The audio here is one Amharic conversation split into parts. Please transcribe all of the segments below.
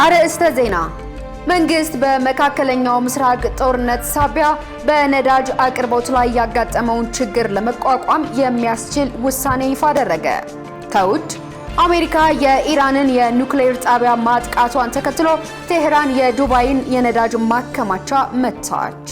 አርዕስተ ዜና። መንግስት በመካከለኛው ምስራቅ ጦርነት ሳቢያ በነዳጅ አቅርቦት ላይ ያጋጠመውን ችግር ለመቋቋም የሚያስችል ውሳኔ ይፋ አደረገ። ከውጭ አሜሪካ የኢራንን የኒውክሌር ጣቢያ ማጥቃቷን ተከትሎ ቴህራን የዱባይን የነዳጅ ማከማቻ መታች።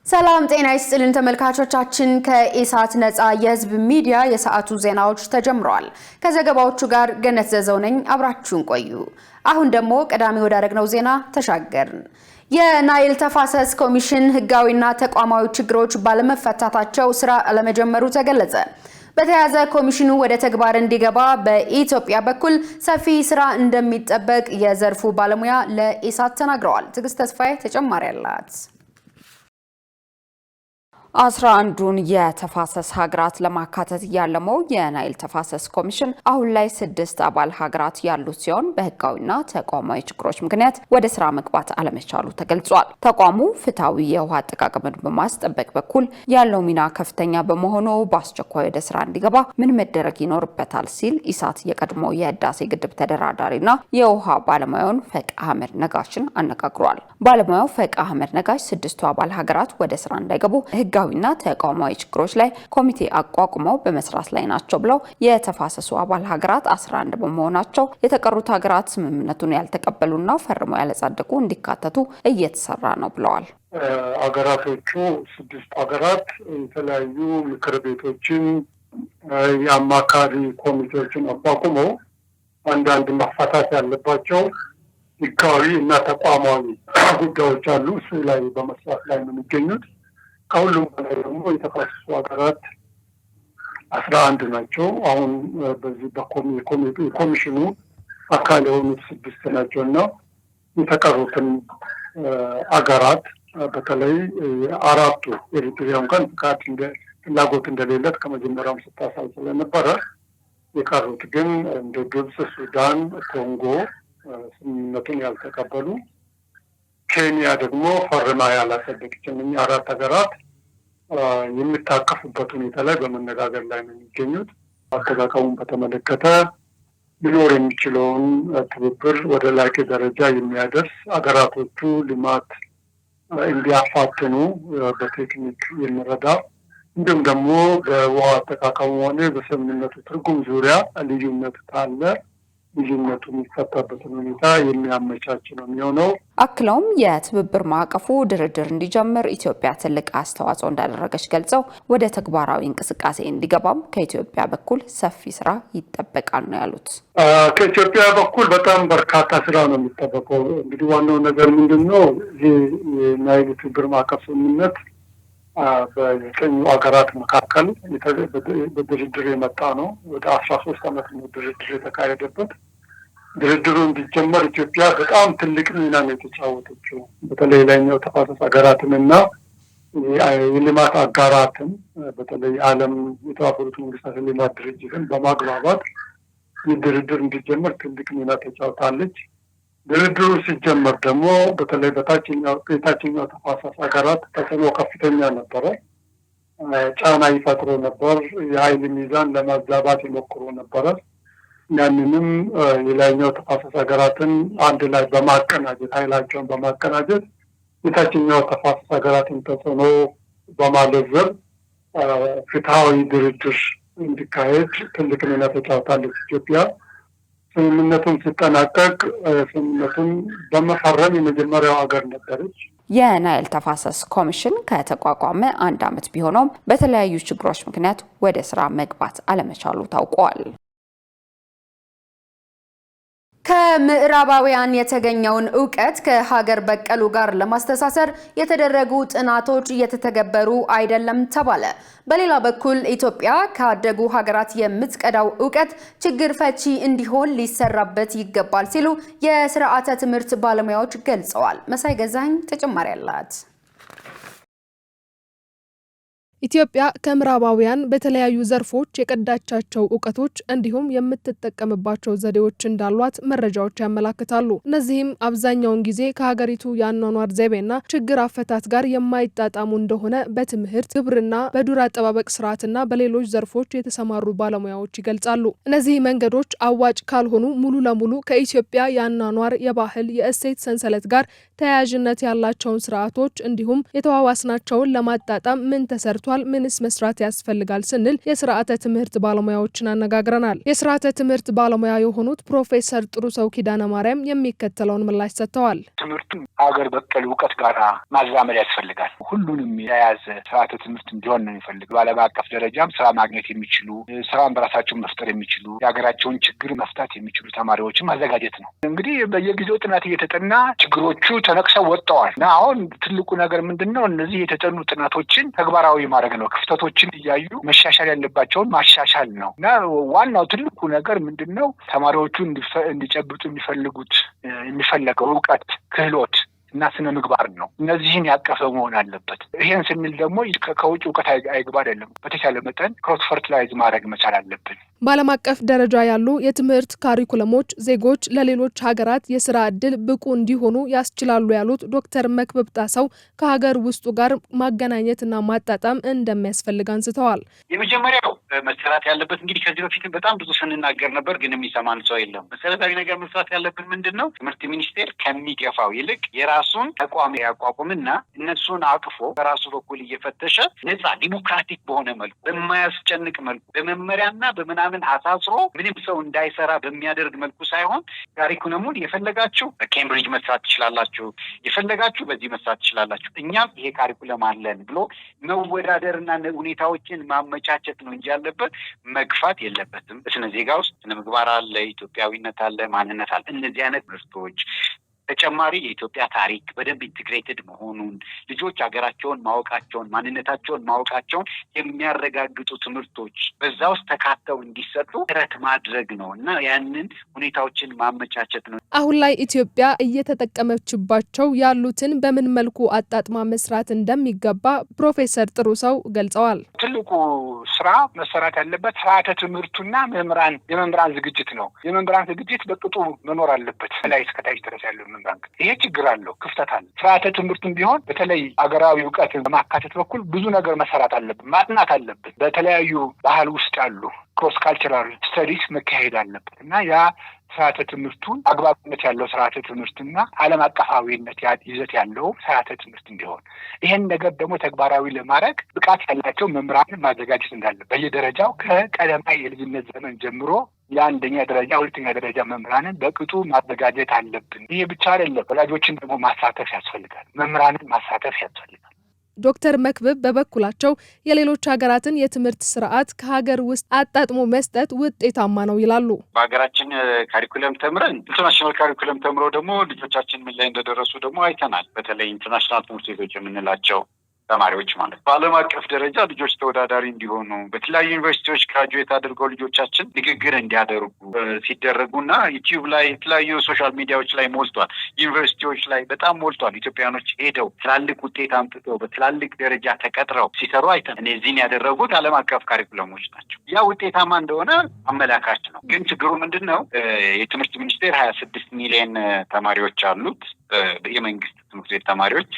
ሰላም ጤና ይስጥልን ተመልካቾቻችን፣ ከኢሳት ነፃ የህዝብ ሚዲያ የሰዓቱ ዜናዎች ተጀምረዋል። ከዘገባዎቹ ጋር ገነት ዘዘው ነኝ። አብራችሁን ቆዩ። አሁን ደግሞ ቀዳሚ ወዳደረግነው ዜና ተሻገርን። የናይል ተፋሰስ ኮሚሽን ህጋዊና ተቋማዊ ችግሮች ባለመፈታታቸው ስራ አለመጀመሩ ተገለጸ። በተያያዘ ኮሚሽኑ ወደ ተግባር እንዲገባ በኢትዮጵያ በኩል ሰፊ ስራ እንደሚጠበቅ የዘርፉ ባለሙያ ለኢሳት ተናግረዋል። ትዕግስት ተስፋዬ ተጨማሪ አላት። 11ዱን የተፋሰስ ሀገራት ለማካተት ያለመው የናይል ተፋሰስ ኮሚሽን አሁን ላይ 6 አባል ሀገራት ያሉት ሲሆን በህጋዊና ተቋማዊ ችግሮች ምክንያት ወደ ስራ መግባት አለመቻሉ ተገልጿል። ተቋሙ ፍትሃዊ የውሃ አጠቃቀምን በማስጠበቅ በኩል ያለው ሚና ከፍተኛ በመሆኑ በአስቸኳይ ወደ ስራ እንዲገባ ምን መደረግ ይኖርበታል ሲል ኢሳት የቀድሞ የህዳሴ ግድብ ተደራዳሪና የውሃ ባለሙያውን ፈቅ አህመድ ነጋሽን አነጋግሯል። ባለሙያው ፈቅ አህመድ ነጋሽ 6ቱ አባል ሀገራት ወደ ስራ እንዳይገቡ ህጋዊና ተቋማዊ ችግሮች ላይ ኮሚቴ አቋቁመው በመስራት ላይ ናቸው ብለው የተፋሰሱ አባል ሀገራት 11 በመሆናቸው የተቀሩት ሀገራት ስምምነቱን ያልተቀበሉና ፈርመው ያላጸደቁ እንዲካተቱ እየተሰራ ነው ብለዋል። አገራቶቹ 6 ሀገራት የተለያዩ ምክር ቤቶችን የአማካሪ ኮሚቴዎችን አቋቁመው አንዳንድ መፈታት ያለባቸው ህጋዊ እና ተቋማዊ ጉዳዮች አሉ። እሱ ላይ በመስራት ላይ ነው የሚገኙት። ከሁሉም በላይ ደግሞ የተፋሰሱ ሀገራት 11 ናቸው። አሁን በዚህ የኮሚሽኑ አካል የሆኑት 6 ናቸው እና የተቀሩትን ሀገራት በተለይ 4ቱ ኤሪትሪያ እንኳን ፍላጎት እንደሌለት ከመጀመሪያውም ስታሳይ ስለነበረ የቀሩት ግን እንደ ግብጽ፣ ሱዳን፣ ኮንጎ ስምምነቱን ያልተቀበሉ፣ ኬንያ ደግሞ ፈርማ ያላጸደቀች እነዚህ 4 ሀገራት የሚታቀፉበት ሁኔታ ላይ በመነጋገር ላይ ነው የሚገኙት። አጠቃቀሙን በተመለከተ ሊኖር የሚችለውን ትብብር ወደ ላቀ ደረጃ የሚያደርስ ሀገራቶቹ ልማት እንዲያፋጥኑ በቴክኒክ የሚረዳ እንዲሁም ደግሞ በውሃ አጠቃቀሙ ሆነ በስምምነቱ ትርጉም ዙሪያ ልዩነት ካለ ልዩነቱ የሚፈታበትን ሁኔታ የሚያመቻች ነው የሚሆነው። አክለውም የትብብር ማዕቀፉ ድርድር እንዲጀምር ኢትዮጵያ ትልቅ አስተዋጽኦ እንዳደረገች ገልጸው ወደ ተግባራዊ እንቅስቃሴ እንዲገባም ከኢትዮጵያ በኩል ሰፊ ስራ ይጠበቃል ነው ያሉት። ከኢትዮጵያ በኩል በጣም በርካታ ስራ ነው የሚጠበቀው። እንግዲህ ዋናው ነገር ምንድን ነው? ይህ የናይል ትብብር ማዕቀፍ ስምምነት በ9 ሀገራት መካከል በድርድር የመጣ ነው። ወደ 13 ዓመት ነው ድርድር የተካሄደበት። ድርድሩ እንዲጀመር ኢትዮጵያ በጣም ትልቅ ሚና ነው የተጫወተችው። በተለይ ላይኛው ተፋሰስ ሀገራትን እና የልማት አጋራትን በተለይ ዓለም የተባበሩት መንግስታት የልማት ድርጅትን በማግባባት ድርድር እንዲጀመር ትልቅ ሚና ተጫውታለች። ድርድሩ ሲጀመር ደግሞ በተለይ የታችኛው ተፋሰስ ሀገራት ተጽዕኖ ከፍተኛ ነበረ። ጫና ይፈጥሮ ነበር። የኃይል ሚዛን ለማዛባት ይሞክሩ ነበረ። ያንንም የላይኛው ተፋሰስ ሀገራትን አንድ ላይ በማቀናጀት ኃይላቸውን በማቀናጀት የታችኛው ተፋሰስ ሀገራትን ተጽዕኖ በማለዘብ ፍትሃዊ ድርድር እንዲካሄድ ትልቅ ሚና ተጫውታለች ኢትዮጵያ። ስምምነቱን ሲጠናቀቅ ስምምነቱን በመፈረም የመጀመሪያው ሀገር ነበረች። የናይል ተፋሰስ ኮሚሽን ከተቋቋመ 1 ዓመት ቢሆነውም በተለያዩ ችግሮች ምክንያት ወደ ስራ መግባት አለመቻሉ ታውቋል። ከምዕራባውያን የተገኘውን ዕውቀት ከሀገር በቀሉ ጋር ለማስተሳሰር የተደረጉ ጥናቶች እየተተገበሩ አይደለም ተባለ። በሌላ በኩል ኢትዮጵያ ካደጉ ሀገራት የምትቀዳው ዕውቀት ችግር ፈቺ እንዲሆን ሊሰራበት ይገባል ሲሉ የስርዓተ ትምህርት ባለሙያዎች ገልጸዋል። መሳይ ገዛኝ ተጨማሪ አላት። ኢትዮጵያ ከምዕራባውያን በተለያዩ ዘርፎች የቀዳቻቸው ዕውቀቶች እንዲሁም የምትጠቀምባቸው ዘዴዎች እንዳሏት መረጃዎች ያመለክታሉ። እነዚህም አብዛኛውን ጊዜ ከሀገሪቱ የአኗኗር ዘይቤና ችግር አፈታት ጋር የማይጣጣሙ እንደሆነ በትምህርት፣ ግብርና፣ በዱር አጠባበቅ ስርዓትና በሌሎች ዘርፎች የተሰማሩ ባለሙያዎች ይገልጻሉ። እነዚህ መንገዶች አዋጭ ካልሆኑ ሙሉ ለሙሉ ከኢትዮጵያ የአኗኗር፣ የባህል፣ የእሴት ሰንሰለት ጋር ተያያዥነት ያላቸውን ስርዓቶች እንዲሁም የተዋዋስናቸውን ለማጣጣም ምን ተሰርቷል፣ ምንስ መስራት ያስፈልጋል ስንል የስርዓተ ትምህርት ባለሙያዎችን አነጋግረናል። የስርዓተ ትምህርት ባለሙያ የሆኑት ፕሮፌሰር ጥሩሰው ኪዳነ ማርያም የሚከተለውን ምላሽ ሰጥተዋል። ትምህርቱን ሀገር በቀል እውቀት ጋር ማዛመድ ያስፈልጋል። ሁሉንም የያዘ ስርዓተ ትምህርት እንዲሆን ነው የሚፈልግ። በዓለም አቀፍ ደረጃም ስራ ማግኘት የሚችሉ ስራን በራሳቸው መፍጠር የሚችሉ የሀገራቸውን ችግር መፍታት የሚችሉ ተማሪዎችን ማዘጋጀት ነው። እንግዲህ በየጊዜው ጥናት እየተጠና ችግሮቹ ተነቅሰው ወጥተዋል እና አሁን ትልቁ ነገር ምንድነው? እነዚህ የተጠኑ ጥናቶችን ተግባራዊ ማድረግ ነው። ክፍተቶችን እያዩ መሻሻል ያለባቸውን ማሻሻል ነው እና ዋናው ትልቁ ነገር ምንድነው? ተማሪዎቹ እንዲጨብጡ የሚፈለገው እውቀት፣ ክህሎት እና ስነ ምግባር ነው። እነዚህን ያቀፈ መሆን አለበት። ይሄን ስንል ደግሞ ከውጭ እውቀት አይግባ አይደለም። በተቻለ መጠን ክሮስ ፈርቲላይዝ ማድረግ መቻል አለብን። በዓለም አቀፍ ደረጃ ያሉ የትምህርት ካሪኩለሞች ዜጎች ለሌሎች ሀገራት የስራ ዕድል ብቁ እንዲሆኑ ያስችላሉ ያሉት ዶክተር መክብብ ጣሰው ከሀገር ውስጡ ጋር ማገናኘትና ማጣጣም እንደሚያስፈልግ አንስተዋል። የመጀመሪያው መሰራት ያለበት እንግዲህ ከዚህ በፊትም በጣም ብዙ ስንናገር ነበር፣ ግን የሚሰማን ሰው የለም። መሰረታዊ ነገር መስራት ያለብን ምንድን ነው? ትምህርት ሚኒስቴር ከሚገፋው ይልቅ የራሱን ተቋም ያቋቁምና እነሱን አቅፎ በራሱ በኩል እየፈተሸ ነጻ ዲሞክራቲክ በሆነ መልኩ በማያስጨንቅ መልኩ በመመሪያና በምናምን አሳስሮ ምንም ሰው እንዳይሰራ በሚያደርግ መልኩ ሳይሆን ካሪኩለሙን የፈለጋችሁ በኬምብሪጅ መስራት ትችላላችሁ፣ የፈለጋችሁ በዚህ መስራት ትችላላችሁ፣ እኛም ይሄ ካሪኩለም አለን ብሎ መወዳደርና ሁኔታዎችን ማመቻቸት ነው እንጂ ያለበት መግፋት የለበትም። ስነ ዜጋ ውስጥ ስነ ምግባር አለ፣ ኢትዮጵያዊነት አለ፣ ማንነት አለ። እነዚህ አይነት ምርቶች ተጨማሪ የኢትዮጵያ ታሪክ በደንብ ኢንቴግሬትድ መሆኑን ልጆች ሀገራቸውን ማወቃቸውን ማንነታቸውን ማወቃቸውን የሚያረጋግጡ ትምህርቶች በዛ ውስጥ ተካተው እንዲሰጡ ጥረት ማድረግ ነው እና ያንን ሁኔታዎችን ማመቻቸት ነው። አሁን ላይ ኢትዮጵያ እየተጠቀመችባቸው ያሉትን በምን መልኩ አጣጥማ መስራት እንደሚገባ ፕሮፌሰር ጥሩሰው ገልጸዋል። ትልቁ ስራ መሰራት ያለበት ስርዓተ ትምህርቱና የመምህራን ዝግጅት ነው። የመምህራን ዝግጅት በቅጡ መኖር አለበት። ላይ እስከታች ድረስ ያለው ይሄ ችግር አለው፣ ክፍተት አለ። ስርዓተ ትምህርቱም ቢሆን በተለይ አገራዊ እውቀትን በማካተት በኩል ብዙ ነገር መሰራት አለብን፣ ማጥናት አለብን። በተለያዩ ባህል ውስጥ ያሉ ክሮስ ካልቸራል ስተዲስ መካሄድ አለበት እና ያ ስርዓተ ትምህርቱን አግባብነት ያለው ስርዓተ ትምህርትና ዓለም አቀፋዊነት ይዘት ያለው ስርዓተ ትምህርት እንዲሆን ይሄን ነገር ደግሞ ተግባራዊ ለማድረግ ብቃት ያላቸው መምህራንን ማዘጋጀት እንዳለ በየደረጃው ከቀደማዊ የልጅነት ዘመን ጀምሮ የአንደኛ ደረጃ፣ ሁለተኛ ደረጃ መምህራንን በቅጡ ማዘጋጀት አለብን። ይሄ ብቻ አይደለም፣ ወላጆችን ደግሞ ማሳተፍ ያስፈልጋል፣ መምህራንን ማሳተፍ ያስፈልጋል። ዶክተር መክብብ በበኩላቸው የሌሎች ሀገራትን የትምህርት ስርዓት ከሀገር ውስጥ አጣጥሞ መስጠት ውጤታማ ነው ይላሉ። በሀገራችን ካሪኩለም ተምረን ኢንተርናሽናል ካሪኩለም ተምሮ ደግሞ ልጆቻችን ምን ላይ እንደደረሱ ደግሞ አይተናል። በተለይ ኢንተርናሽናል ትምህርት ቤቶች የምንላቸው ተማሪዎች ማለት በዓለም አቀፍ ደረጃ ልጆች ተወዳዳሪ እንዲሆኑ በተለያዩ ዩኒቨርሲቲዎች ግራጁዌት አድርገው ልጆቻችን ንግግር እንዲያደርጉ ሲደረጉና ዩቲዩብ ላይ የተለያዩ ሶሻል ሚዲያዎች ላይ ሞልቷል። ዩኒቨርሲቲዎች ላይ በጣም ሞልቷል። ኢትዮጵያኖች ሄደው ትላልቅ ውጤት አምጥተው በትላልቅ ደረጃ ተቀጥረው ሲሰሩ አይተን እነዚህን ያደረጉት ዓለም አቀፍ ካሪኩለሞች ናቸው። ያ ውጤታማ እንደሆነ አመላካች ነው። ግን ችግሩ ምንድን ነው? የትምህርት ሚኒስቴር 26 ሚሊዮን ተማሪዎች አሉት። የመንግስት ትምህርት ቤት ተማሪዎች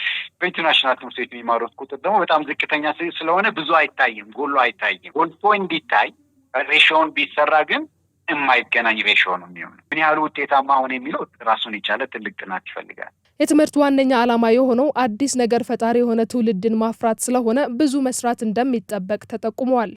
በኢንተርናሽናል ትምህርት ቤት የሚማሩት ቁጥር ደግሞ በጣም ዝቅተኛ ስለሆነ ብዙ አይታይም፣ ጎሎ አይታይም። ጎልቶ እንዲታይ ሬሽዮን ቢሰራ ግን የማይገናኝ ሬሽዮ ነው የሚሆነው። ምን ያህሉ ውጤታማ ሆነ የሚለው ራሱን የቻለ ትልቅ ጥናት ይፈልጋል። የትምህርት ዋነኛ ዓላማ የሆነው አዲስ ነገር ፈጣሪ የሆነ ትውልድን ማፍራት ስለሆነ ብዙ መስራት እንደሚጠበቅ ተጠቁመዋል።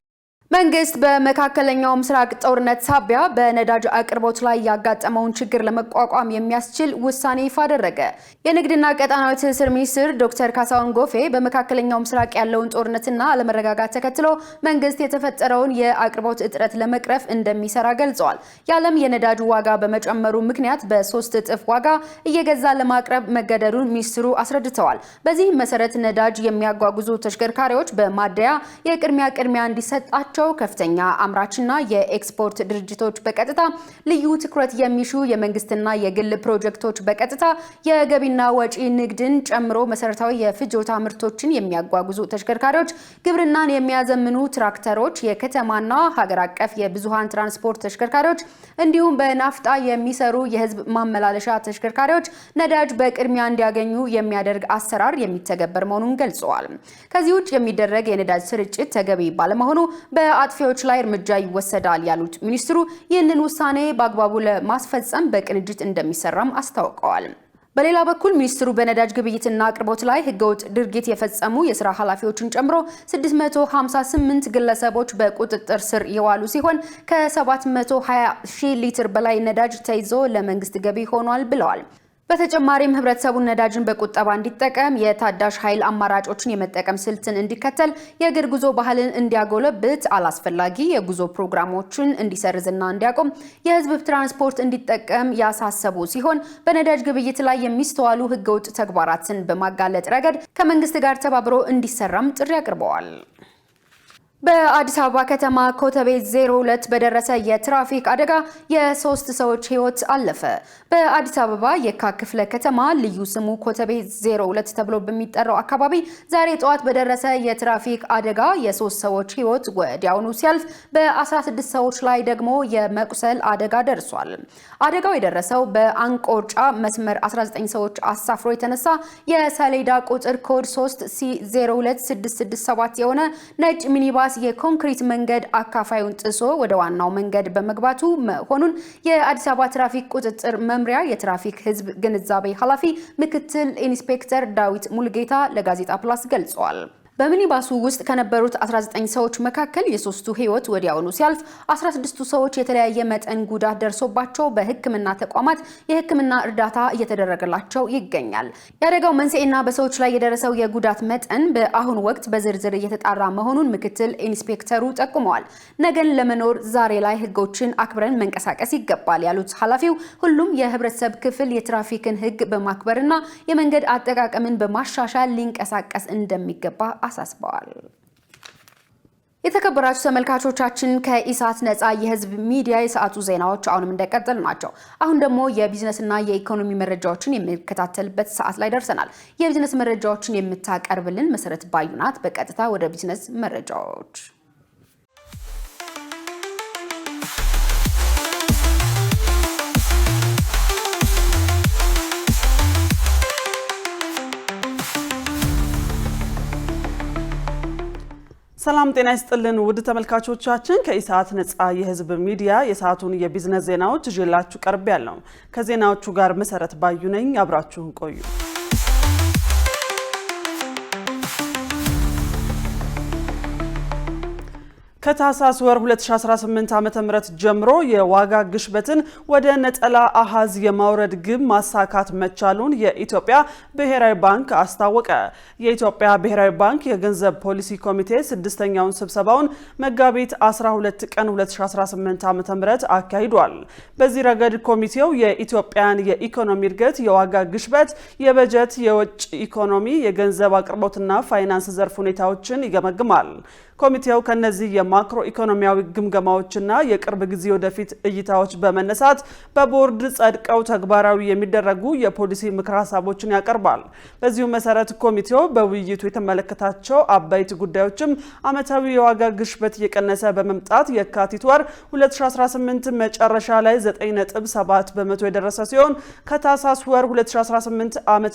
መንግስት በመካከለኛው ምስራቅ ጦርነት ሳቢያ በነዳጅ አቅርቦት ላይ ያጋጠመውን ችግር ለመቋቋም የሚያስችል ውሳኔ ይፋ አደረገ። የንግድና ቀጣናዊ ትስስር ሚኒስትር ዶክተር ካሳሁን ጎፌ በመካከለኛው ምስራቅ ያለውን ጦርነትና አለመረጋጋት ተከትሎ መንግስት የተፈጠረውን የአቅርቦት እጥረት ለመቅረፍ እንደሚሰራ ገልጸዋል። የዓለም የነዳጅ ዋጋ በመጨመሩ ምክንያት በ3 እጥፍ ዋጋ እየገዛ ለማቅረብ መገደዱን ሚኒስትሩ አስረድተዋል። በዚህም መሰረት ነዳጅ የሚያጓጉዙ ተሽከርካሪዎች በማደያ የቅድሚያ እንዲሰጣቸው ያላቸው ከፍተኛ አምራችና የኤክስፖርት ድርጅቶች በቀጥታ ልዩ ትኩረት የሚሹ የመንግስትና የግል ፕሮጀክቶች በቀጥታ የገቢና ወጪ ንግድን ጨምሮ መሰረታዊ የፍጆታ ምርቶችን የሚያጓጉዙ ተሽከርካሪዎች፣ ግብርናን የሚያዘምኑ ትራክተሮች፣ የከተማና ሀገር አቀፍ የብዙሃን ትራንስፖርት ተሽከርካሪዎች እንዲሁም በናፍጣ የሚሰሩ የህዝብ ማመላለሻ ተሽከርካሪዎች ነዳጅ በቅድሚያ እንዲያገኙ የሚያደርግ አሰራር የሚተገበር መሆኑን ገልጸዋል። ከዚህ ውጭ የሚደረግ የነዳጅ ስርጭት ተገቢ ባለመሆኑ በአጥፊዎች ላይ እርምጃ ይወሰዳል ያሉት ሚኒስትሩ ይህንን ውሳኔ በአግባቡ ለማስፈጸም በቅንጅት እንደሚሰራም አስታውቀዋል። በሌላ በኩል ሚኒስትሩ በነዳጅ ግብይትና አቅርቦት ላይ ህገወጥ ድርጊት የፈጸሙ የስራ ኃላፊዎችን ጨምሮ 658 ግለሰቦች በቁጥጥር ስር የዋሉ ሲሆን ከ720,000 ሊትር በላይ ነዳጅ ተይዞ ለመንግስት ገቢ ሆኗል ብለዋል። በተጨማሪም ህብረተሰቡን ነዳጅን በቁጠባ እንዲጠቀም፣ የታዳሽ ኃይል አማራጮችን የመጠቀም ስልትን እንዲከተል፣ የእግር ጉዞ ባህልን እንዲያጎለብት፣ አላስፈላጊ የጉዞ ፕሮግራሞችን እንዲሰርዝና እንዲያቆም፣ የህዝብ ትራንስፖርት እንዲጠቀም ያሳሰቡ ሲሆን በነዳጅ ግብይት ላይ የሚስተዋሉ ህገወጥ ተግባራትን በማጋለጥ ረገድ ከመንግስት ጋር ተባብሮ እንዲሰራም ጥሪ አቅርበዋል። በአዲስ አበባ ከተማ ኮተቤ 02 በደረሰ የትራፊክ አደጋ የ3 ሰዎች ህይወት አለፈ። በአዲስ አበባ የካ ክፍለ ከተማ ልዩ ስሙ ኮተቤ 02 ተብሎ በሚጠራው አካባቢ ዛሬ ጠዋት በደረሰ የትራፊክ አደጋ የ3 ሰዎች ህይወት ወዲያውኑ ሲያልፍ በ16 ሰዎች ላይ ደግሞ የመቁሰል አደጋ ደርሷል። አደጋው የደረሰው በአንቆርጫ መስመር 19 ሰዎች አሳፍሮ የተነሳ የሰሌዳ ቁጥር ኮድ 3 C02667 የሆነ ነጭ ሚኒባስ የኮንክሪት መንገድ አካፋዩን ጥሶ ወደ ዋናው መንገድ በመግባቱ መሆኑን የአዲስ አበባ ትራፊክ ቁጥጥር መምሪያ የትራፊክ ህዝብ ግንዛቤ ኃላፊ ምክትል ኢንስፔክተር ዳዊት ሙልጌታ ለጋዜጣ ፕላስ ገልጸዋል። በሚኒባሱ ውስጥ ከነበሩት 19 ሰዎች መካከል የሶስቱ ህይወት ወዲያውኑ ሲያልፍ 16ቱ ሰዎች የተለያየ መጠን ጉዳት ደርሶባቸው በሕክምና ተቋማት የሕክምና እርዳታ እየተደረገላቸው ይገኛል። የአደጋው መንስኤና በሰዎች ላይ የደረሰው የጉዳት መጠን በአሁን ወቅት በዝርዝር እየተጣራ መሆኑን ምክትል ኢንስፔክተሩ ጠቁመዋል። ነገን ለመኖር ዛሬ ላይ ህጎችን አክብረን መንቀሳቀስ ይገባል ያሉት ኃላፊው ሁሉም የህብረተሰብ ክፍል የትራፊክን ህግ በማክበርና የመንገድ አጠቃቀምን በማሻሻል ሊንቀሳቀስ እንደሚገባ አሳስበዋል። የተከበራችሁ ተመልካቾቻችን ከኢሳት ነፃ የህዝብ ሚዲያ የሰዓቱ ዜናዎች አሁንም እንደቀጠሉ ናቸው። አሁን ደግሞ የቢዝነስና የኢኮኖሚ መረጃዎችን የምንከታተልበት ሰዓት ላይ ደርሰናል። የቢዝነስ መረጃዎችን የምታቀርብልን መሰረት ባዩናት። በቀጥታ ወደ ቢዝነስ መረጃዎች። ሰላም ጤና ይስጥልን ውድ ተመልካቾቻችን ከኢሳት ነፃ የህዝብ ሚዲያ የሰዓቱን የቢዝነስ ዜናዎች ይዤላችሁ ቀርቤያለሁ። ከዜናዎቹ ጋር መሰረት ባዩ ነኝ። አብራችሁን ቆዩ። ከታህሳስ ወር 2018 ዓ.ም ጀምሮ የዋጋ ግሽበትን ወደ ነጠላ አሃዝ የማውረድ ግብ ማሳካት መቻሉን የኢትዮጵያ ብሔራዊ ባንክ አስታወቀ። የኢትዮጵያ ብሔራዊ ባንክ የገንዘብ ፖሊሲ ኮሚቴ 6ኛውን ስብሰባውን መጋቢት 12 ቀን 2018 ዓ.ም አካሂዷል። በዚህ ረገድ ኮሚቴው የኢትዮጵያን የኢኮኖሚ እድገት፣ የዋጋ ግሽበት፣ የበጀት፣ የውጭ ኢኮኖሚ፣ የገንዘብ አቅርቦትና ፋይናንስ ዘርፍ ሁኔታዎችን ይገመግማል። ኮሚቴው ከነዚህ የማክሮ ኢኮኖሚያዊ ግምገማዎችና የቅርብ ጊዜ ወደፊት እይታዎች በመነሳት በቦርድ ጸድቀው ተግባራዊ የሚደረጉ የፖሊሲ ምክር ሀሳቦችን ያቀርባል። በዚሁ መሰረት ኮሚቴው በውይይቱ የተመለከታቸው አበይት ጉዳዮችም ዓመታዊ የዋጋ ግሽበት እየቀነሰ በመምጣት የካቲት ወር 2018 መጨረሻ ላይ 9.7 በመቶ የደረሰ ሲሆን ከታህሳስ ወር 2018 ዓ.ም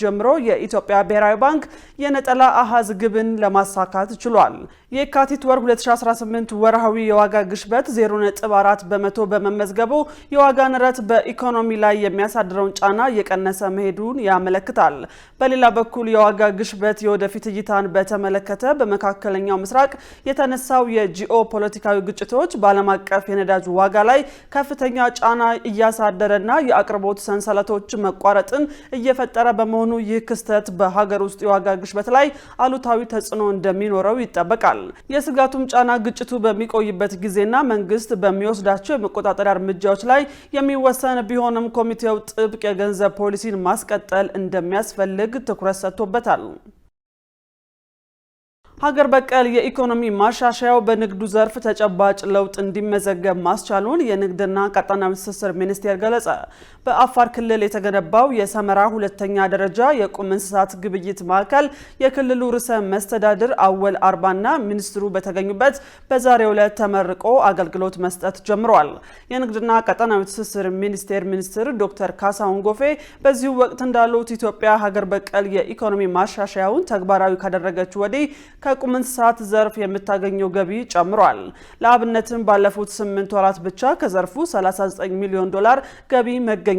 ጀምሮ የኢትዮጵያ ብሔራዊ ባንክ የነጠላ አሃዝ ግብን ለማሳካት ችሏል። የካቲት ወር 2018 ወርሃዊ የዋጋ ግሽበት 0.4 በመቶ በመመዝገቡ የዋጋ ንረት በኢኮኖሚ ላይ የሚያሳድረውን ጫና እየቀነሰ መሄዱን ያመለክታል። በሌላ በኩል የዋጋ ግሽበት የወደፊት እይታን በተመለከተ በመካከለኛው ምስራቅ የተነሳው የጂኦ ፖለቲካዊ ግጭቶች በዓለም አቀፍ የነዳጅ ዋጋ ላይ ከፍተኛ ጫና እያሳደረና የአቅርቦት ሰንሰለቶች መቋረጥን እየፈጠረ በመሆኑ ይህ ክስተት በሀገር ውስጥ የዋጋ ግሽበት ላይ አሉታዊ ተጽዕኖ እንደሚኖረው ይጠበቃል። የስጋቱም ጫና ግጭቱ በሚቆይበት ጊዜና መንግስት በሚወስዳቸው የመቆጣጠሪያ እርምጃዎች ላይ የሚወሰን ቢሆንም ኮሚቴው ጥብቅ የገንዘብ ፖሊሲን ማስቀጠል እንደሚያስፈልግ ትኩረት ሰጥቶበታል። ሀገር በቀል የኢኮኖሚ ማሻሻያው በንግዱ ዘርፍ ተጨባጭ ለውጥ እንዲመዘገብ ማስቻሉን የንግድና ቀጣናዊ ትስስር ሚኒስቴር ገለጸ። በአፋር ክልል የተገነባው የሰመራ ሁለተኛ ደረጃ የቁም እንስሳት ግብይት ማዕከል የክልሉ ርዕሰ መስተዳድር አወል አርባና ሚኒስትሩ በተገኙበት በዛሬው ዕለት ተመርቆ አገልግሎት መስጠት ጀምሯል። የንግድና ቀጣናዊ ትስስር ሚኒስቴር ሚኒስትር ዶክተር ካሳሁን ጎፌ በዚሁ ወቅት እንዳሉት ኢትዮጵያ ሀገር በቀል የኢኮኖሚ ማሻሻያውን ተግባራዊ ካደረገች ወዲህ ከቁም እንስሳት ዘርፍ የምታገኘው ገቢ ጨምሯል። ለአብነትም ባለፉት 8 ወራት ብቻ ከዘርፉ 39 ሚሊዮን ዶላር ገቢ መገኘቱን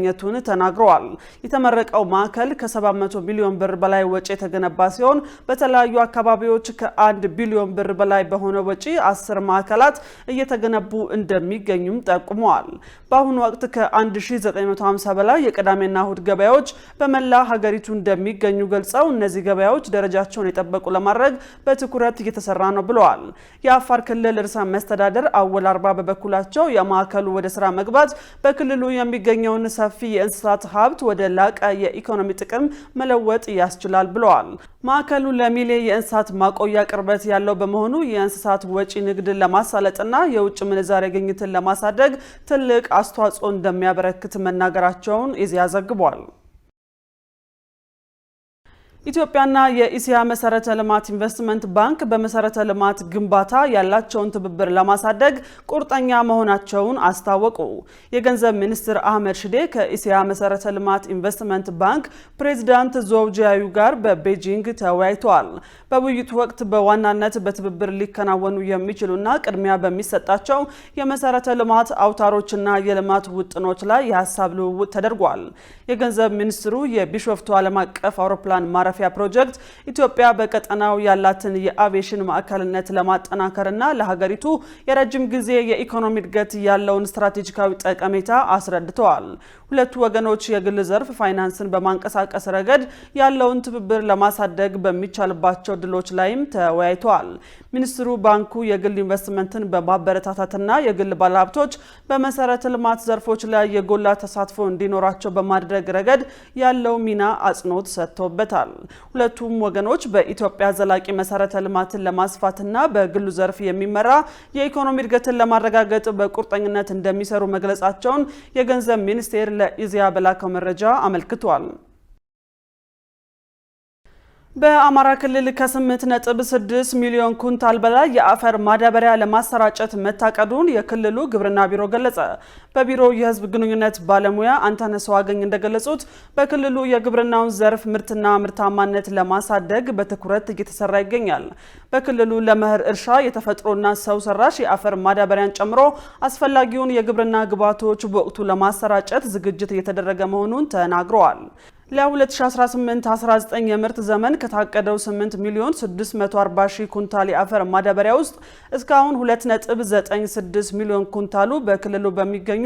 ተናግረዋል። የተመረቀው ማዕከል ከ700 ሚሊዮን ብር በላይ ወጪ የተገነባ ሲሆን በተለያዩ አካባቢዎች ከ1 ቢሊዮን ብር በላይ በሆነ ወጪ 10 ማዕከላት እየተገነቡ እንደሚገኙም ጠቁመዋል። በአሁኑ ወቅት ከ1950 በላይ የቅዳሜና እሁድ ገበያዎች በመላ ሀገሪቱ እንደሚገኙ ገልጸው እነዚህ ገበያዎች ደረጃቸውን የጠበቁ ለማድረግ በትኩረት እየተሰራ ነው ብለዋል። የአፋር ክልል ርዕሰ መስተዳድር አወል አርባ በበኩላቸው የማዕከሉ ወደ ስራ መግባት በክልሉ የሚገኘውን ሰፊ የእንስሳት ሀብት ወደ ላቀ የኢኮኖሚ ጥቅም መለወጥ ያስችላል ብለዋል። ማዕከሉ ለሚሌ የእንስሳት ማቆያ ቅርበት ያለው በመሆኑ የእንስሳት ወጪ ንግድን ለማሳለጥና የውጭ ምንዛሬ ግኝትን ለማሳደግ ትልቅ አስተዋጽኦ እንደሚያበረክት መናገራቸውን ኢዜአ ዘግቧል። ኢትዮጵያና የኢሲያ መሰረተ ልማት ኢንቨስትመንት ባንክ በመሰረተ ልማት ግንባታ ያላቸውን ትብብር ለማሳደግ ቁርጠኛ መሆናቸውን አስታወቁ። የገንዘብ ሚኒስትር አህመድ ሽዴ ከኢሲያ መሰረተ ልማት ኢንቨስትመንት ባንክ ፕሬዝዳንት ዞውጂያዩ ጋር በቤጂንግ ተወያይተዋል። በውይይቱ ወቅት በዋናነት በትብብር ሊከናወኑ የሚችሉና ቅድሚያ በሚሰጣቸው የመሰረተ ልማት አውታሮችና የልማት ውጥኖች ላይ የሀሳብ ልውውጥ ተደርጓል። የገንዘብ ሚኒስትሩ የቢሾፍቱ ዓለም አቀፍ አውሮፕላን ማረፊያ ፕሮጀክት ኢትዮጵያ በቀጠናው ያላትን የአቪዬሽን ማዕከልነት ለማጠናከርና ለሀገሪቱ የረጅም ጊዜ የኢኮኖሚ እድገት ያለውን ስትራቴጂካዊ ጠቀሜታ አስረድተዋል። ሁለቱ ወገኖች የግል ዘርፍ ፋይናንስን በማንቀሳቀስ ረገድ ያለውን ትብብር ለማሳደግ በሚቻልባቸው ድሎች ላይም ተወያይተዋል። ሚኒስትሩ ባንኩ የግል ኢንቨስትመንትን በማበረታታትና የግል ባለሀብቶች በመሰረተ ልማት ዘርፎች ላይ የጎላ ተሳትፎ እንዲኖራቸው በማድረግ ረገድ ያለው ሚና አጽንኦት ሰጥተውበታል። ሁለቱም ወገኖች በኢትዮጵያ ዘላቂ መሰረተ ልማትን ለማስፋትና በግሉ ዘርፍ የሚመራ የኢኮኖሚ እድገትን ለማረጋገጥ በቁርጠኝነት እንደሚሰሩ መግለጻቸውን የገንዘብ ሚኒስቴር ለኢዜአ በላከው መረጃ አመልክቷል። በአማራ ክልል ከ8.6 ሚሊዮን ኩንታል በላይ የአፈር ማዳበሪያ ለማሰራጨት መታቀዱን የክልሉ ግብርና ቢሮ ገለጸ። በቢሮው የሕዝብ ግንኙነት ባለሙያ አንተነህ ሰዋገኝ እንደገለጹት በክልሉ የግብርናውን ዘርፍ ምርትና ምርታማነት ለማሳደግ በትኩረት እየተሰራ ይገኛል። በክልሉ ለመኸር እርሻ የተፈጥሮና ሰው ሰራሽ የአፈር ማዳበሪያን ጨምሮ አስፈላጊውን የግብርና ግብዓቶች በወቅቱ ለማሰራጨት ዝግጅት እየተደረገ መሆኑን ተናግረዋል። ለ2018-19 የምርት ዘመን ከታቀደው 8 ሚሊዮን 640 ሺህ ኩንታል የአፈር ማዳበሪያ ውስጥ እስካሁን 2.96 ሚሊዮን ኩንታሉ በክልሉ በሚገኙ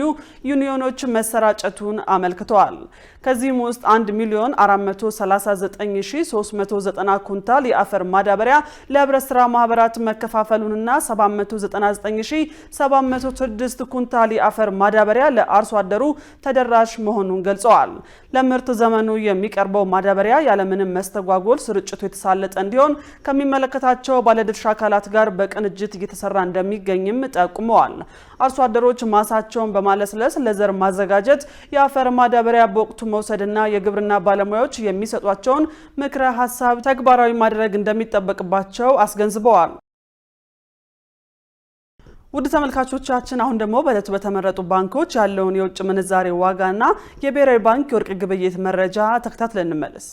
ዩኒዮኖች መሰራጨቱን አመልክተዋል። ከዚህም ውስጥ 1 ሚሊዮን 439 ሺህ 390 ኩንታል የአፈር ማዳበሪያ ለህብረት ስራ ማህበራት መከፋፈሉንና 799 ሺህ 706 ኩንታል የአፈር ማዳበሪያ ለአርሶ አደሩ ተደራሽ መሆኑን ገልጸዋል። ለምርት ዘመኑ የሚቀርበው ማዳበሪያ ያለምንም መስተጓጎል ስርጭቱ የተሳለጠ እንዲሆን ከሚመለከታቸው ባለድርሻ አካላት ጋር በቅንጅት እየተሰራ እንደሚገኝም ጠቁመዋል። አርሶ አደሮች ማሳቸውን በማለስለስ ለዘር ማዘጋጀት፣ የአፈር ማዳበሪያ በወቅቱ መውሰድና የግብርና ባለሙያዎች የሚሰጧቸውን ምክረ ሀሳብ ተግባራዊ ማድረግ እንደሚጠበቅባቸው አስገንዝበዋል። ውድ ተመልካቾቻችን አሁን ደግሞ በዕለቱ በተመረጡ ባንኮች ያለውን የውጭ ምንዛሬ ዋጋና የብሔራዊ ባንክ የወርቅ ግብይት መረጃ ተከታትለን እንመለስ።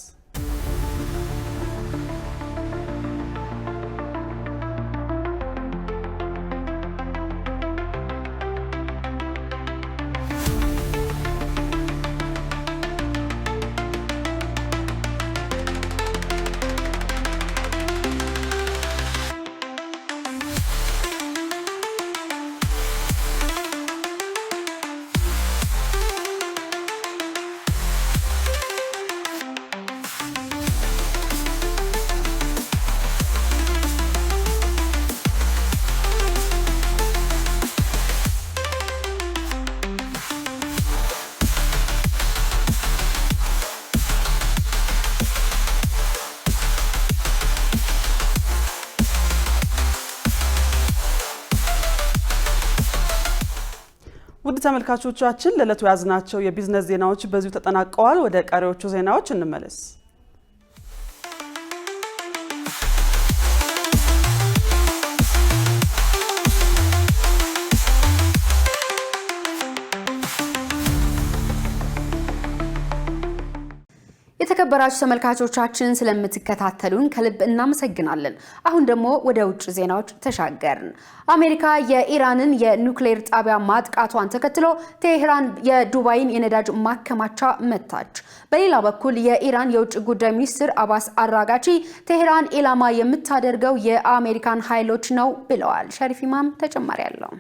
ተመልካቾቻችን ለዕለቱ ያዝናቸው የቢዝነስ ዜናዎች በዚሁ ተጠናቀዋል። ወደ ቀሪዎቹ ዜናዎች እንመለስ። የተከበራችሁ ተመልካቾቻችን ስለምትከታተሉን ከልብ እናመሰግናለን። አሁን ደግሞ ወደ ውጭ ዜናዎች ተሻገርን። አሜሪካ የኢራንን የኒውክሌር ጣቢያ ማጥቃቷን ተከትሎ ቴህራን የዱባይን የነዳጅ ማከማቻ መታች። በሌላ በኩል የኢራን የውጭ ጉዳይ ሚኒስትር አባስ አራጋቺ ቴህራን ኢላማ የምታደርገው የአሜሪካን ኃይሎች ነው ብለዋል። ሸሪፍ ኢማም ተጨማሪ ያለው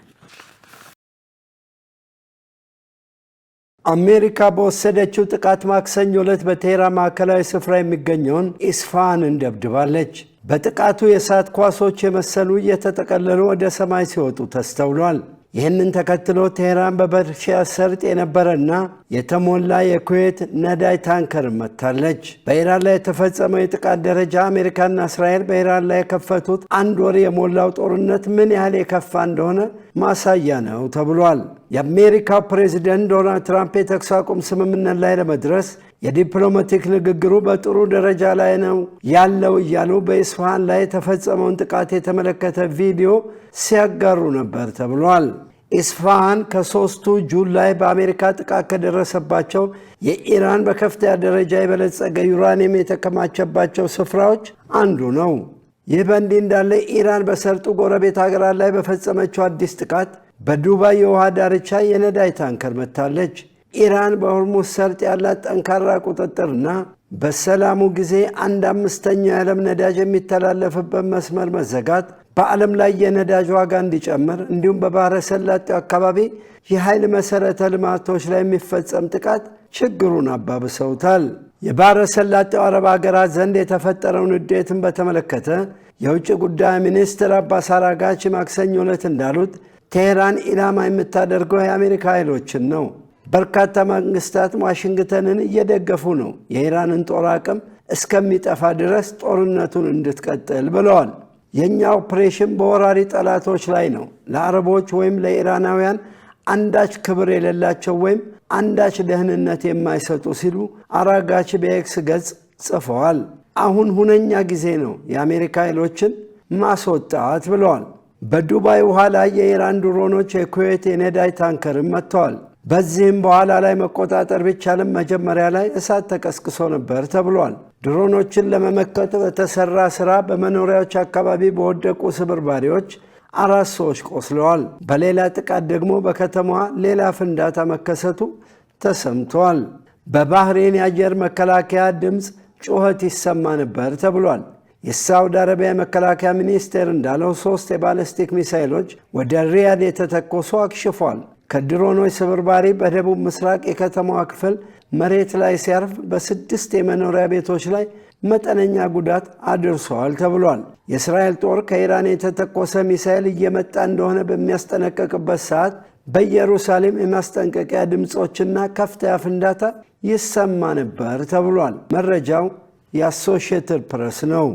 አሜሪካ በወሰደችው ጥቃት ማክሰኞ ዕለት በቴህራን ማዕከላዊ ስፍራ የሚገኘውን ኢስፋሃንን ደብድባለች። በጥቃቱ የእሳት ኳሶች የመሰሉ እየተጠቀለሉ ወደ ሰማይ ሲወጡ ተስተውሏል። ይህንን ተከትሎ ቴህራን በፐርሺያ ሰርጥ የነበረና የተሞላ የኩዌት ነዳጅ ታንከር መታለች። በኢራን ላይ የተፈጸመው የጥቃት ደረጃ አሜሪካና እስራኤል በኢራን ላይ የከፈቱት አንድ ወር የሞላው ጦርነት ምን ያህል የከፋ እንደሆነ ማሳያ ነው ተብሏል። የአሜሪካው ፕሬዝዳንት ዶናልድ ትራምፕ የተኩስ አቁም ስምምነት ላይ ለመድረስ የዲፕሎማቲክ ንግግሩ በጥሩ ደረጃ ላይ ነው ያለው እያሉ በኢስፋሃን ላይ የተፈጸመውን ጥቃት የተመለከተ ቪዲዮ ሲያጋሩ ነበር ተብሏል። ኢስፋሃን ከ3ቱ ጁላይ በአሜሪካ ጥቃት ከደረሰባቸው የኢራን በከፍተኛ ደረጃ የበለጸገ ዩራኒየም የተከማቸባቸው ስፍራዎች አንዱ ነው። ይህ በእንዲህ እንዳለ ኢራን በሰርጡ ጎረቤት ሀገራት ላይ በፈጸመችው አዲስ ጥቃት በዱባይ የውሃ ዳርቻ የነዳጅ ታንከር መታለች። ኢራን በሆርሙዝ ሰርጥ ያላት ጠንካራ ቁጥጥርና በሰላሙ ጊዜ 1/5 የዓለም ነዳጅ የሚተላለፍበት መስመር መዘጋት በዓለም ላይ የነዳጅ ዋጋ እንዲጨምር እንዲሁም በባህረ ሰላጤው አካባቢ የኃይል መሠረተ ልማቶች ላይ የሚፈጸም ጥቃት ችግሩን አባብሰውታል። የባህረ ሰላጤው አረብ ሀገራት ዘንድ የተፈጠረውን ንዴትን በተመለከተ የውጭ ጉዳይ ሚኒስትር አባስ አራጋቺ ማክሰኞ ዕለት እንዳሉት ቴህራን ኢላማ የምታደርገው የአሜሪካ ኃይሎችን ነው። በርካታ መንግስታት ዋሽንግተንን እየደገፉ ነው፣ የኢራንን ጦር አቅም እስከሚጠፋ ድረስ ጦርነቱን እንድትቀጥል ብለዋል። የኛ ኦፕሬሽን በወራሪ ጠላቶች ላይ ነው፣ ለአረቦች ወይም ለኢራናውያን አንዳች ክብር የሌላቸው ወይም አንዳች ደህንነት የማይሰጡ ሲሉ አራጋቺ በኤክስ ገጽ ጽፈዋል። አሁን ሁነኛ ጊዜ ነው የአሜሪካ ኃይሎችን ማስወጣት ብለዋል። በዱባይ ውሃ ላይ የኢራን ድሮኖች የኩዌት የነዳጅ ታንከርን መጥተዋል። በዚህም በኋላ ላይ መቆጣጠር ቢቻልም መጀመሪያ ላይ እሳት ተቀስቅሶ ነበር ተብሏል። ድሮኖችን ለመመከት በተሰራ ስራ በመኖሪያዎች አካባቢ በወደቁ ስብርባሪዎች 4 ሰዎች ቆስለዋል። በሌላ ጥቃት ደግሞ በከተማዋ ሌላ ፍንዳታ መከሰቱ ተሰምቷል። በባህሬን የአየር መከላከያ ድምፅ ጩኸት ይሰማ ነበር ተብሏል። የሳውዲ አረቢያ መከላከያ ሚኒስቴር እንዳለው 3 የባለስቲክ ሚሳይሎች ወደ ሪያድ የተተኮሱ አክሽፏል። ከድሮኖች ስብርባሪ በደቡብ ምስራቅ የከተማዋ ክፍል መሬት ላይ ሲያርፍ በ6 የመኖሪያ ቤቶች ላይ መጠነኛ ጉዳት አድርሷል ተብሏል። የእስራኤል ጦር ከኢራን የተተኮሰ ሚሳኤል እየመጣ እንደሆነ በሚያስጠነቀቅበት ሰዓት በኢየሩሳሌም የማስጠንቀቂያ ድምፆችና ከፍተኛ ፍንዳታ ይሰማ ነበር ተብሏል። መረጃው የአሶሺየትድ ፕሬስ ነው።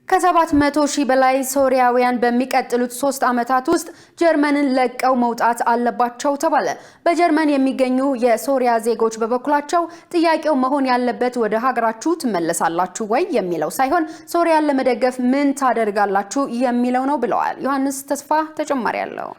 ከ700,000 በላይ ሶሪያውያን በሚቀጥሉት 3 ዓመታት ውስጥ ጀርመንን ለቀው መውጣት አለባቸው ተባለ። በጀርመን የሚገኙ የሶሪያ ዜጎች በበኩላቸው ጥያቄው መሆን ያለበት ወደ ሀገራችሁ ትመለሳላችሁ ወይ የሚለው ሳይሆን ሶሪያን ለመደገፍ ምን ታደርጋላችሁ የሚለው ነው ብለዋል። ዮሐንስ ተስፋ ተጨማሪ ያለው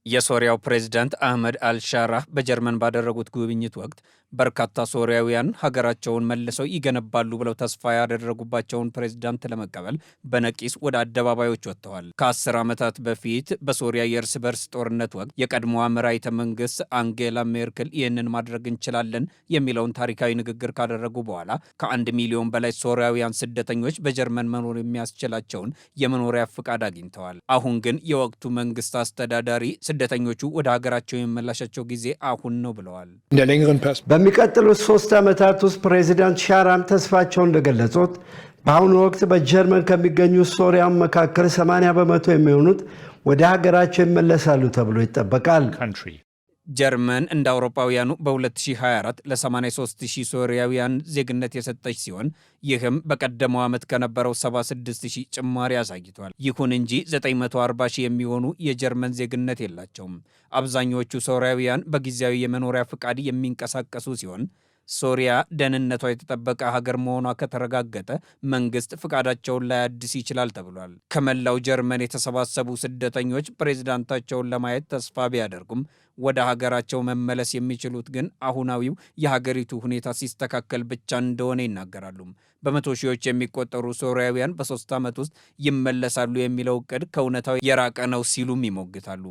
የሶሪያው ፕሬዝዳንት አህመድ አልሻራህ በጀርመን ባደረጉት ጉብኝት ወቅት በርካታ ሶሪያውያን ሀገራቸውን መልሰው ይገነባሉ ብለው ተስፋ ያደረጉባቸውን ፕሬዝዳንት ለመቀበል በነቂስ ወደ አደባባዮች ወጥተዋል። ከ10 ዓመታት በፊት በሶሪያ የእርስ በርስ ጦርነት ወቅት የቀድሞዋ መራሒተ መንግስት አንጌላ ሜርክል ይህንን ማድረግ እንችላለን የሚለውን ታሪካዊ ንግግር ካደረጉ በኋላ ከ1 ሚሊዮን በላይ ሶሪያውያን ስደተኞች በጀርመን መኖር የሚያስችላቸውን የመኖሪያ ፍቃድ አግኝተዋል። አሁን ግን የወቅቱ መንግስት አስተዳዳሪ ስደተኞቹ ወደ ሀገራቸው የመላሻቸው ጊዜ አሁን ነው ብለዋል። በሚቀጥሉት 3 ዓመታት ውስጥ ፕሬዚዳንት ሻራም ተስፋቸውን እንደገለጹት በአሁኑ ወቅት በጀርመን ከሚገኙ ሶሪያን መካከል 80% የሚሆኑት ወደ ሀገራቸው ይመለሳሉ ተብሎ ይጠበቃል። ጀርመን እንደ አውሮፓውያኑ በ2024 ለ83000 ሶሪያውያን ዜግነት የሰጠች ሲሆን ይህም በቀደመው ዓመት ከነበረው 76000 ጭማሪ አሳይቷል። ይሁን እንጂ 940,000 የሚሆኑ የጀርመን ዜግነት የላቸውም። አብዛኞቹ ሶሪያውያን በጊዜያዊ የመኖሪያ ፍቃድ የሚንቀሳቀሱ ሲሆን ሶሪያ ደህንነቷ የተጠበቀ ሀገር መሆኗ ከተረጋገጠ መንግስት ፍቃዳቸውን ላያድስ ይችላል ተብሏል። ከመላው ጀርመን የተሰባሰቡ ስደተኞች ፕሬዝዳንታቸውን ለማየት ተስፋ ቢያደርጉም ወደ ሀገራቸው መመለስ የሚችሉት ግን አሁናዊው የሀገሪቱ ሁኔታ ሲስተካከል ብቻ እንደሆነ ይናገራሉ። በመቶ ሺዎች የሚቆጠሩ ሶሪያውያን በ3 ዓመት ውስጥ ይመለሳሉ የሚለው እቅድ ከእውነታው የራቀ ነው ሲሉም ይሞግታሉ።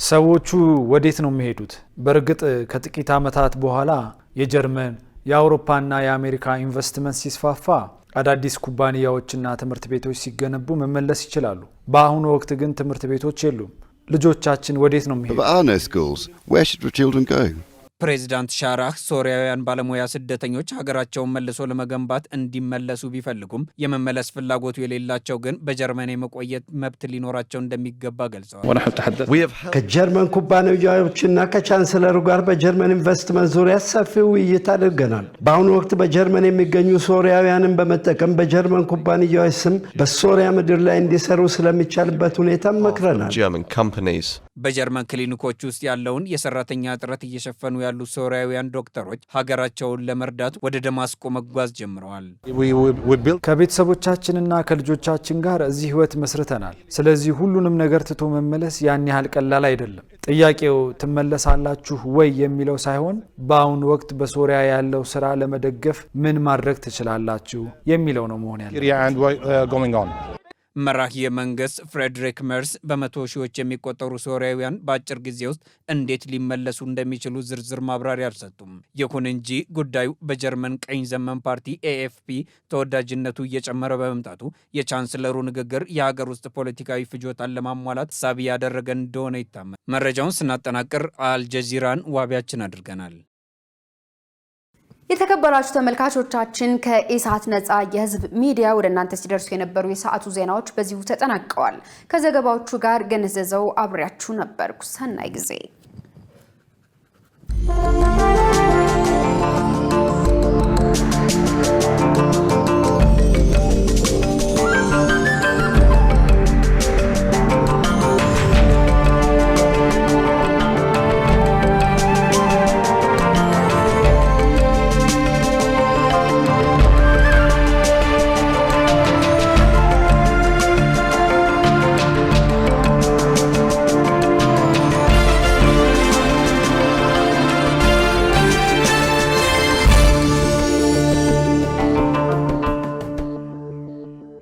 ሰዎቹ ወዴት ነው የሚሄዱት? በእርግጥ ከጥቂት ዓመታት በኋላ የጀርመን የአውሮፓና የአሜሪካ ኢንቨስትመንት ሲስፋፋ አዳዲስ ኩባንያዎችና ትምህርት ቤቶች ሲገነቡ መመለስ ይችላሉ። በአሁኑ ወቅት ግን ትምህርት ቤቶች የሉም። ልጆቻችን ወዴት ነው የሚሄዱት? ፕሬዚዳንት ሻራህ ሶሪያውያን ባለሙያ ስደተኞች ሀገራቸውን መልሶ ለመገንባት እንዲመለሱ ቢፈልጉም የመመለስ ፍላጎቱ የሌላቸው ግን በጀርመን የመቆየት መብት ሊኖራቸው እንደሚገባ ገልጸዋል። ከጀርመን ኩባንያዎችና ከቻንስለሩ ጋር በጀርመን ኢንቨስትመንት ዙሪያ ሰፊ ውይይት አድርገናል። በአሁኑ ወቅት በጀርመን የሚገኙ ሶሪያውያንን በመጠቀም በጀርመን ኩባንያዎች ስም በሶሪያ ምድር ላይ እንዲሰሩ ስለሚቻልበት ሁኔታ መክረናል። በጀርመን ክሊኒኮች ውስጥ ያለውን የሰራተኛ እጥረት እየሸፈኑ ያሉ ሶሪያውያን ዶክተሮች ሀገራቸውን ለመርዳት ወደ ደማስቆ መጓዝ ጀምረዋል። ከቤተሰቦቻችንና ከልጆቻችን ጋር እዚህ ህይወት መስርተናል። ስለዚህ ሁሉንም ነገር ትቶ መመለስ ያን ያህል ቀላል አይደለም። ጥያቄው ትመለሳላችሁ ወይ የሚለው ሳይሆን በአሁኑ ወቅት በሶሪያ ያለው ስራ ለመደገፍ ምን ማድረግ ትችላላችሁ የሚለው ነው መሆን ያለው። መራሂ የመንግስት ፍሬድሪክ መርስ በመቶ ሺዎች የሚቆጠሩ ሶሪያውያን በአጭር ጊዜ ውስጥ እንዴት ሊመለሱ እንደሚችሉ ዝርዝር ማብራሪያ አልሰጡም። ይሁን እንጂ ጉዳዩ በጀርመን ቀኝ ዘመን ፓርቲ ኤኤፍፒ ተወዳጅነቱ እየጨመረ በመምጣቱ የቻንስለሩ ንግግር የሀገር ውስጥ ፖለቲካዊ ፍጆታን ለማሟላት ሳቢ ያደረገ እንደሆነ ይታመናል። መረጃውን ስናጠናቅር አልጀዚራን ዋቢያችን አድርገናል። የተከበራችሁ ተመልካቾቻችን ከኢሳት ነጻ የህዝብ ሚዲያ ወደ እናንተ ሲደርሱ የነበሩ የሰዓቱ ዜናዎች በዚሁ ተጠናቀዋል። ከዘገባዎቹ ጋር ገነዘዘው አብሬያችሁ ነበርኩ። ሰናይ ጊዜ